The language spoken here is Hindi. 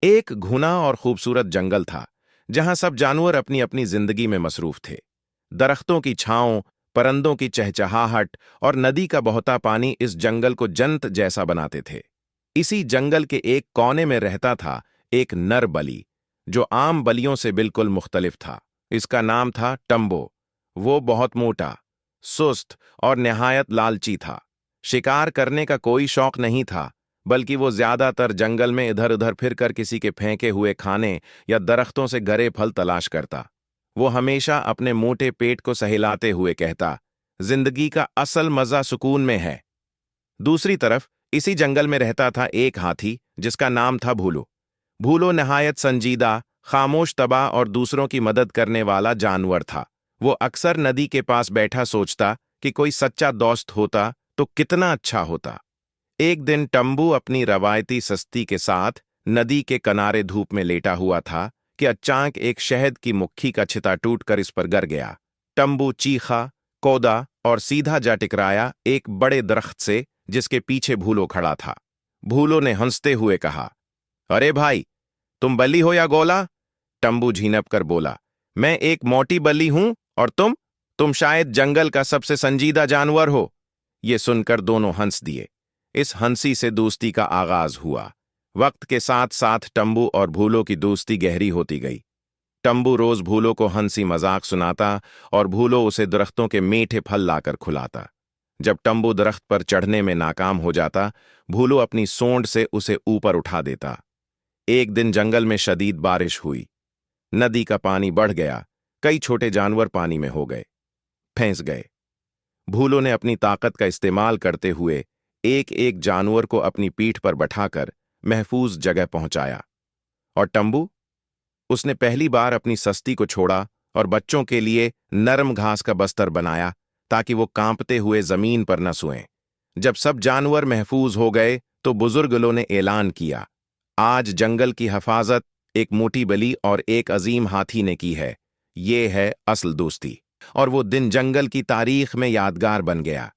एक घुना और खूबसूरत जंगल था जहां सब जानवर अपनी अपनी जिंदगी में मसरूफ थे। दरख्तों की छांव, परिंदों की चहचहाहट और नदी का बहता पानी इस जंगल को जन्नत जैसा बनाते थे। इसी जंगल के एक कोने में रहता था एक नर बलि, जो आम बलियों से बिल्कुल मुख्तलिफ था। इसका नाम था टम्बो। वो बहुत मोटा, सुस्त और निहायत लालची था। शिकार करने का कोई शौक नहीं था, बल्कि वो ज्यादातर जंगल में इधर उधर फिरकर किसी के फेंके हुए खाने या दरख्तों से गरे फल तलाश करता। वो हमेशा अपने मोटे पेट को सहलाते हुए कहता, जिंदगी का असल मजा सुकून में है। दूसरी तरफ इसी जंगल में रहता था एक हाथी जिसका नाम था भूलो। भूलो नहायत संजीदा, खामोश तबा और दूसरों की मदद करने वाला जानवर था। वो अक्सर नदी के पास बैठा सोचता कि कोई सच्चा दोस्त होता तो कितना अच्छा होता। एक दिन टम्बू अपनी रवायती सस्ती के साथ नदी के किनारे धूप में लेटा हुआ था कि अचानक एक शहद की मुट्ठी का छिता टूटकर इस पर गिर गया। टम्बू चीखा, कौदा और सीधा जा टकराया एक बड़े दरख्त से जिसके पीछे भूलो खड़ा था। भूलो ने हंसते हुए कहा, अरे भाई, तुम बल्ली हो या गोला? टम्बू झीनप कर बोला, मैं एक मोटी बल्ली हूं और तुम शायद जंगल का सबसे संजीदा जानवर हो। ये सुनकर दोनों हंस दिए। इस हंसी से दोस्ती का आगाज हुआ। वक्त के साथ साथ टम्बू और भूलो की दोस्ती गहरी होती गई। टम्बू रोज भूलो को हंसी मजाक सुनाता और भूलो उसे दरख्तों के मीठे फल लाकर खुलाता। जब टम्बू दरख्त पर चढ़ने में नाकाम हो जाता, भूलो अपनी सोंड से उसे ऊपर उठा देता। एक दिन जंगल में शदीद बारिश हुई। नदी का पानी बढ़ गया। कई छोटे जानवर पानी में हो गए, फंस गए। भूलो ने अपनी ताकत का इस्तेमाल करते हुए एक एक जानवर को अपनी पीठ पर बैठाकर महफूज जगह पहुंचाया। और टम्बू, उसने पहली बार अपनी सस्ती को छोड़ा और बच्चों के लिए नरम घास का बस्तर बनाया ताकि वो कांपते हुए जमीन पर न सोएं। जब सब जानवर महफूज हो गए तो बुजुर्गों ने ऐलान किया, आज जंगल की हिफाजत एक मोटी बली और एक अजीम हाथी ने की है। ये है असल दोस्ती। और वो दिन जंगल की तारीख में यादगार बन गया।